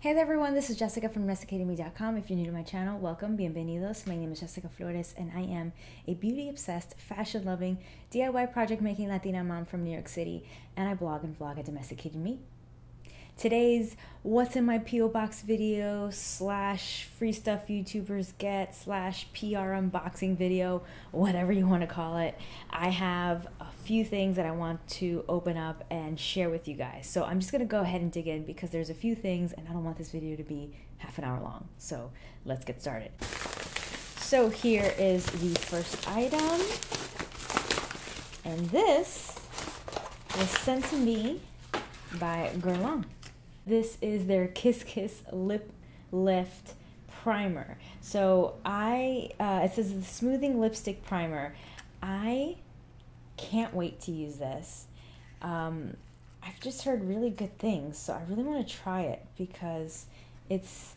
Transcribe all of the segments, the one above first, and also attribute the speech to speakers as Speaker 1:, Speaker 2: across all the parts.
Speaker 1: Hey there everyone, this is Jessica from DomesticatedMe.com. If you're new to my channel, welcome, bienvenidos. My name is Jessica Flores and I am a beauty-obsessed, fashion-loving, DIY project-making Latina mom from New York City, and I blog and vlog at Domesticated Me. Today's What's in My P.O. Box video slash free stuff YouTubers get slash PR unboxing video, whatever you want to call it. I have a few things that I want to open up and share with you guys. So I'm just going to go ahead and dig in because there's a few things and I don't want this video to be half an hour long. So let's get started. So here is the first item. And this was sent to me by Guerlain. This is their Kiss Kiss Lip Lift Primer. So it says the Smoothing Lipstick Primer. I can't wait to use this. I've just heard really good things, so I really want to try it because it's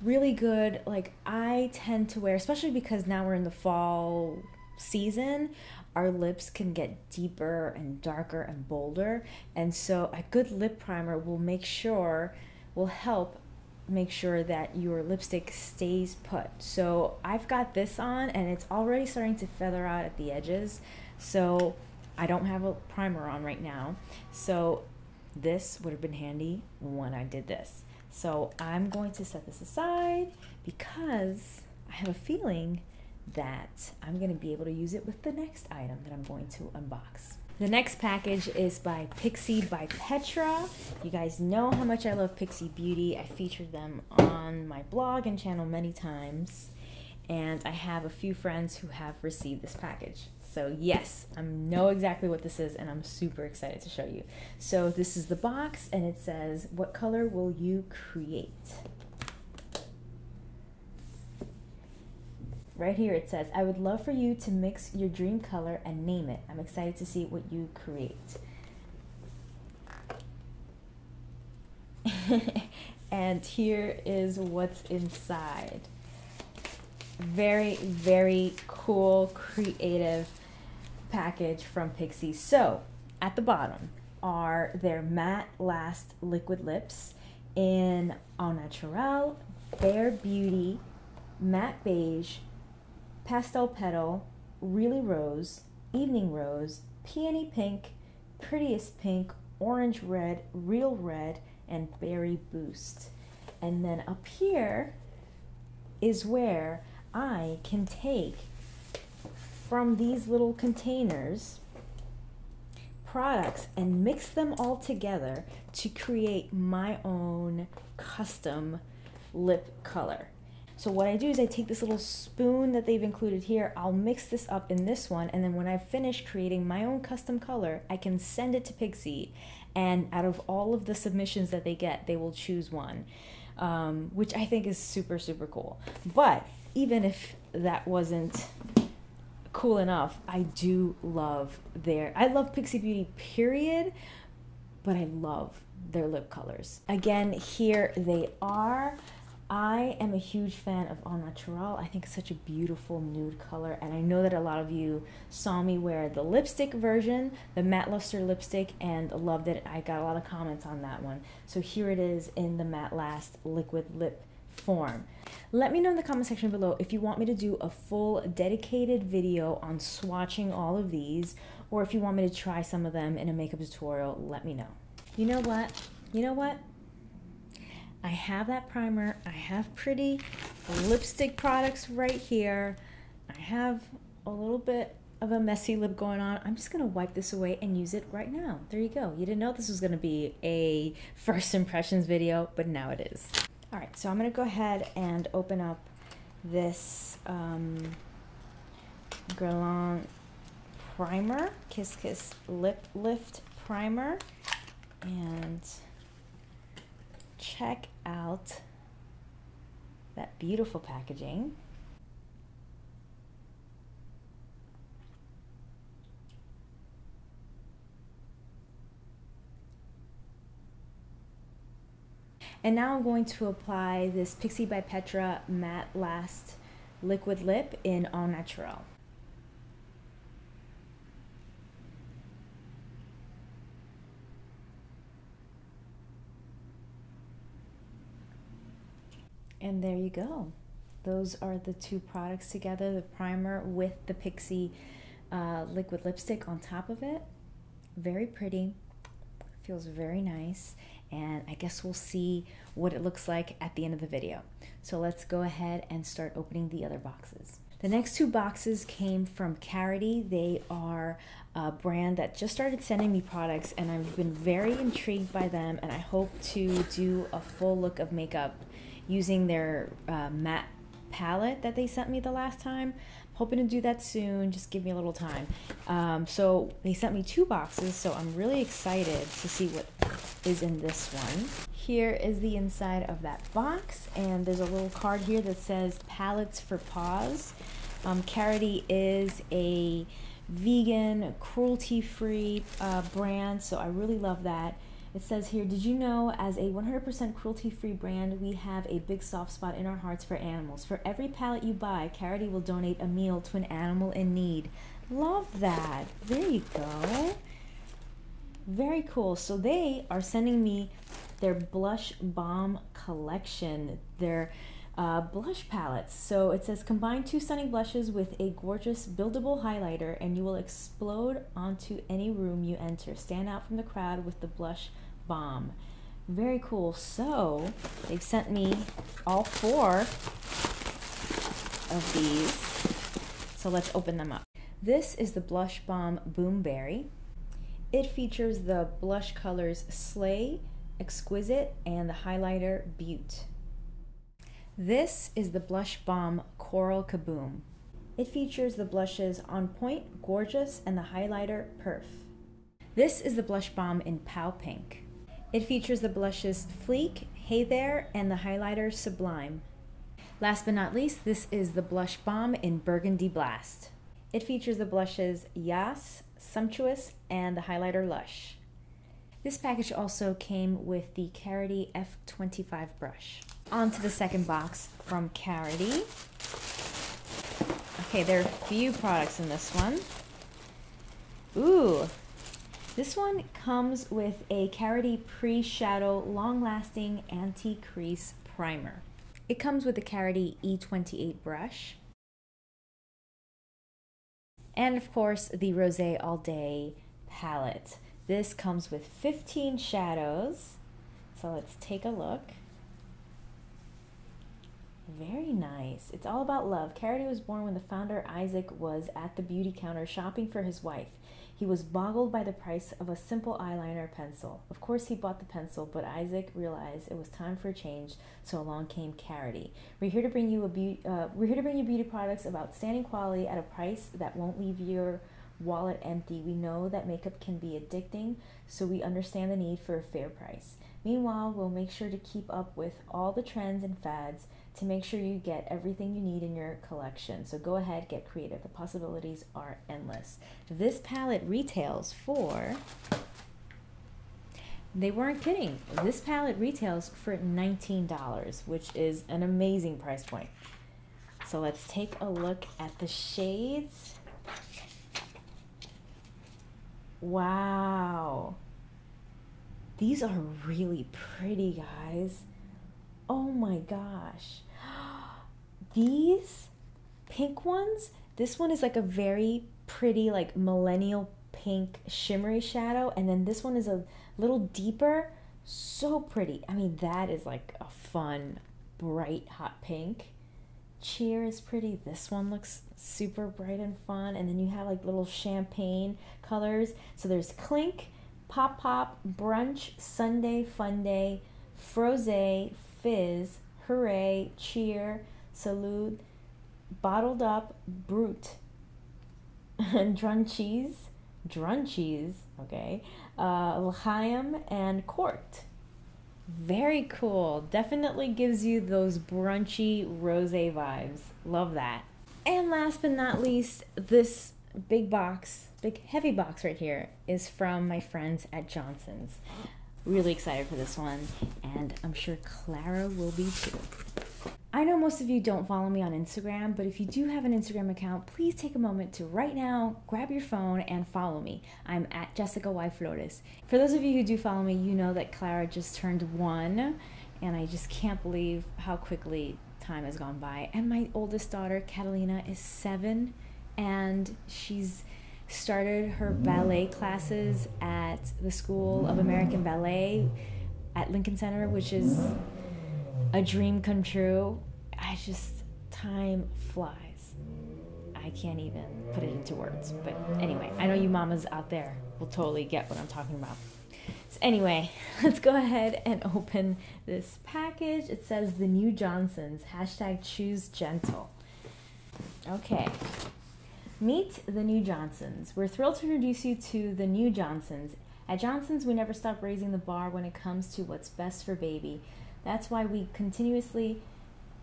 Speaker 1: really good. Like, I tend to wear, especially because now we're in the fall season, our lips can get deeper and darker and bolder, and so a good lip primer will help make sure that your lipstick stays put. So I've got this on and it's already starting to feather out at the edges, so I don't have a primer on right now, so this would have been handy when I did this. So I'm going to set this aside because I have a feeling that I'm going to be able to use it with the next item that I'm going to unbox. The next package is by Pixi By Petra. You guys know how much I love Pixi Beauty. I featured them on my blog and channel many times, and I have a few friends who have received this package. So yes, I know exactly what this is and I'm super excited to show you. So this is the box and it says, what color will you create? Right here it says, I would love for you to mix your dream color and name it. I'm excited to see what you create. And here is what's inside. Very, very cool, creative package from Pixi. So at the bottom are their Matte Last liquid lips in Au Naturel, Bare Beauty, Matte Beige, Pastel Petal, Really Rose, Evening Rose, Peony Pink, Prettiest Pink, Orange Red, Real Red, and Berry Boost. And then up here is where I can take from these little containers products and mix them all together to create my own custom lip color. So what I do is I take this little spoon that they've included here, I'll mix this up in this one, and then when I finish creating my own custom color, I can send it to Pixi, and out of all of the submissions that they get, they will choose one, which I think is super, super cool. But even if that wasn't cool enough, I love Pixi Beauty, period, but I love their lip colors. Again, here they are. I am a huge fan of Au Naturel. I think it's such a beautiful nude color, and I know that a lot of you saw me wear the lipstick version, the matte luster lipstick, and loved it. I got a lot of comments on that one. So here it is in the Matte Last liquid lip form. Let me know in the comment section below if you want me to do a full dedicated video on swatching all of these, or if you want me to try some of them in a makeup tutorial. Let me know. You know what? You know what? I have that primer, I have pretty lipstick products right here, I have a little bit of a messy lip going on. I'm just going to wipe this away and use it right now. There you go. You didn't know this was going to be a first impressions video, but now it is. Alright, so I'm going to go ahead and open up this Guerlain primer, Kiss Kiss Lip Lift Primer, and check out that beautiful packaging. And now I'm going to apply this Pixi By Petra Matte Last liquid lip in Au Naturel. And there you go. Those are the two products together, the primer with the Pixi liquid lipstick on top of it. Very pretty, feels very nice, and I guess we'll see what it looks like at the end of the video. So let's go ahead and start opening the other boxes. The next two boxes came from Karity. They are a brand that just started sending me products, and I've been very intrigued by them, and I hope to do a full look of makeup using their matte palette that they sent me the last time. Hoping to do that soon, just give me a little time. So they sent me two boxes, so I'm really excited to see what is in this one. Here is the inside of that box, and there's a little card here that says palettes for paws. Karity is a vegan, cruelty-free brand, so I really love that. It says here, did you know as a 100% cruelty-free brand, we have a big soft spot in our hearts for animals. For every palette you buy, Karity will donate a meal to an animal in need. Love that. There you go. Very cool. So they are sending me their blush balm collection, their blush palettes. So it says combine 2 stunning blushes with a gorgeous buildable highlighter and you will explode onto any room you enter. Stand out from the crowd with the blush balm. Very cool. So they've sent me all 4 of these. So let's open them up. This is the Blush Balm Boomberry. It features the blush colors Slay, Exquisite, and the highlighter Butte. This is the Blush Balm Coral Kaboom. It features the blushes On Point, Gorgeous, and the highlighter Perf. This is the Blush Balm in Pow Pink. It features the blushes Fleek, Hey There, and the highlighter Sublime. Last but not least, this is the Blush Balm in Burgundy Blast. It features the blushes Yas, Sumptuous, and the highlighter Lush. This package also came with the Karity F25 brush. On to the second box from Karity. Okay, there are a few products in this one. Ooh, this one comes with a Karity Pre-Shadow Long-Lasting Anti-Crease Primer. It comes with the Karity E28 brush. And of course, the Rosé All Day palette. This comes with 15 shadows. So let's take a look. Very nice. It's all about love. Karity was born when the founder Isaac was at the beauty counter shopping for his wife. He was boggled by the price of a simple eyeliner pencil. Of course, he bought the pencil, but Isaac realized it was time for a change, so along came Karity. We're here to bring you beauty products of outstanding quality at a price that won't leave your wallet empty. We know that makeup can be addicting, so we understand the need for a fair price. Meanwhile, we'll make sure to keep up with all the trends and fads to make sure you get everything you need in your collection. So go ahead, get creative. The possibilities are endless. This palette retails for, they weren't kidding, this palette retails for $19, which is an amazing price point. So let's take a look at the shades. Wow. These are really pretty, guys. Oh my gosh. These pink ones, this one is like a very pretty, like millennial pink shimmery shadow. And then this one is a little deeper. So pretty. I mean, that is like a fun, bright, hot pink. Cheer is pretty. This one looks super bright and fun. And then you have like little champagne colors. So there's Clink, Pop Pop, Brunch, Sunday, Fun Day, Frosé, Fizz, Hooray, Cheer, Salute, Bottled Up, Brute, Drunchies, okay, L'Chaim, and Court. Very cool. Definitely gives you those brunchy rosé vibes. Love that. And last but not least, this big heavy box right here is from my friends at Johnson's. Really excited for this one, and I'm sure Clara will be too. I know most of you don't follow me on Instagram, but if you do have an Instagram account, please take a moment to right now grab your phone and follow me. I'm at JESSICAYFLORES. For those of you who do follow me, you know that Clara just turned 1, and I just can't believe how quickly time has gone by. And my oldest daughter, Catalina, is 7, and she's started her ballet classes at the School of American Ballet at Lincoln Center, which is a dream come true. Time flies. I can't even put it into words. But anyway, I know you mamas out there will totally get what I'm talking about. So anyway, let's go ahead and open this package. It says the new Johnsons, #ChooseGentle. Okay. Meet the new Johnsons. We're thrilled to introduce you to the new Johnsons. At Johnson's, we never stop raising the bar when it comes to what's best for baby. That's why we continuously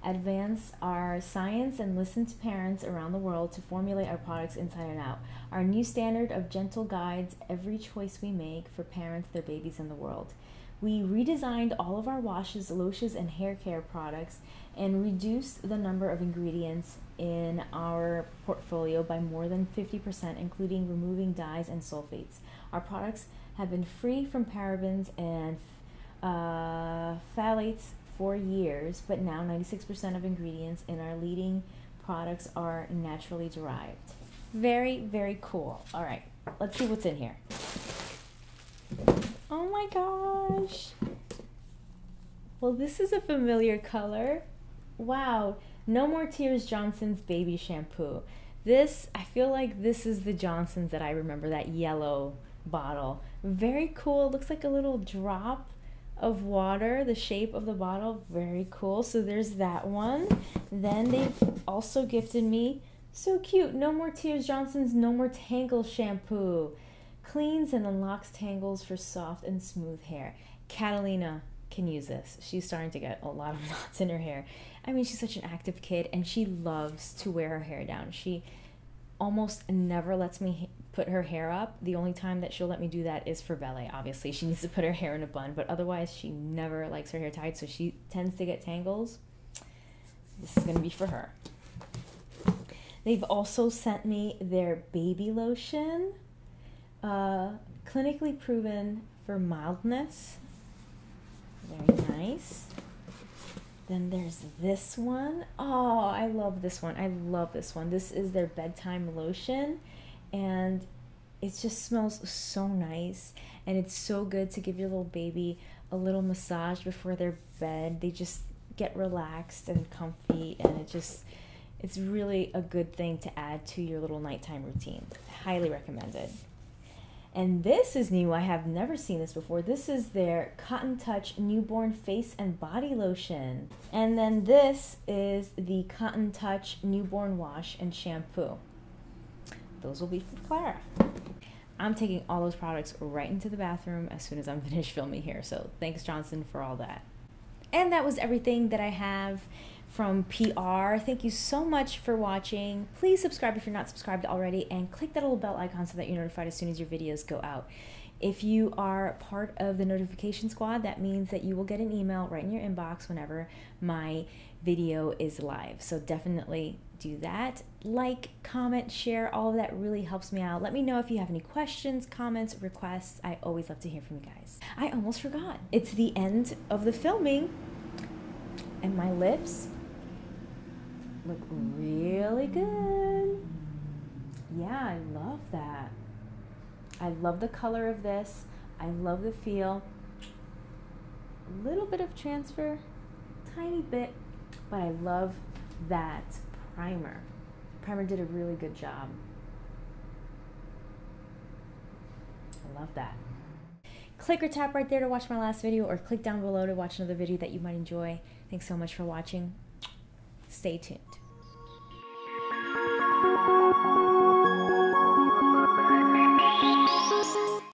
Speaker 1: advance our science and listen to parents around the world to formulate our products inside and out. Our new standard of gentle guides every choice we make for parents, their babies, and the world. We redesigned all of our washes, lotions, and hair care products and reduced the number of ingredients in our portfolio by more than 50%, including removing dyes and sulfates. Our products have been free from parabens and phthalates for years, but now 96% of ingredients in our leading products are naturally derived. Very, very cool. All right, let's see what's in here. Oh my gosh. Well, this is a familiar color. Wow. No More Tears Johnson's Baby Shampoo. This, I feel like this is the Johnson's that I remember, that yellow bottle. Very cool. Looks like a little drop of water, the shape of the bottle. Very cool. So there's that one. Then they've also gifted me, so cute, No More Tears Johnson's No More Tangle Shampoo. Cleans and unlocks tangles for soft and smooth hair. Catalina can use this. She's starting to get a lot of knots in her hair. I mean, she's such an active kid, and she loves to wear her hair down. She almost never lets me put her hair up. The only time that she'll let me do that is for ballet. Obviously, she needs to put her hair in a bun, but otherwise she never likes her hair tied, so she tends to get tangles. This is going to be for her. They've also sent me their baby lotion, clinically proven for mildness. Very nice. Then there's this one. Oh, I love this one. I love this one. This is their Bedtime Lotion, and it just smells so nice, and it's so good to give your little baby a little massage before their bed. They just get relaxed and comfy, and it's really a good thing to add to your little nighttime routine. Highly recommended. And this is new. I have never seen this before. This is their Cotton Touch Newborn Face and Body Lotion. And then this is the Cotton Touch Newborn Wash and Shampoo. Those will be for Clara. I'm taking all those products right into the bathroom as soon as I'm finished filming here. So thanks, Johnson, for all that. And that was everything that I have from PR. Thank you so much for watching. Please subscribe if you're not subscribed already, and click that little bell icon so that you're notified as soon as your videos go out. If you are part of the notification squad, that means that you will get an email right in your inbox whenever my video is live. So definitely do that. Like, comment, share, all of that really helps me out. Let me know if you have any questions, comments, requests. I always love to hear from you guys. I almost forgot. It's the end of the filming, and my lips look really good. Yeah, I love that. I love the color of this. I love the feel. A little bit of transfer, tiny bit, but I love that primer. The primer did a really good job. I love that. Click or tap right there to watch my last video, or click down below to watch another video that you might enjoy. Thanks so much for watching. Stay tuned.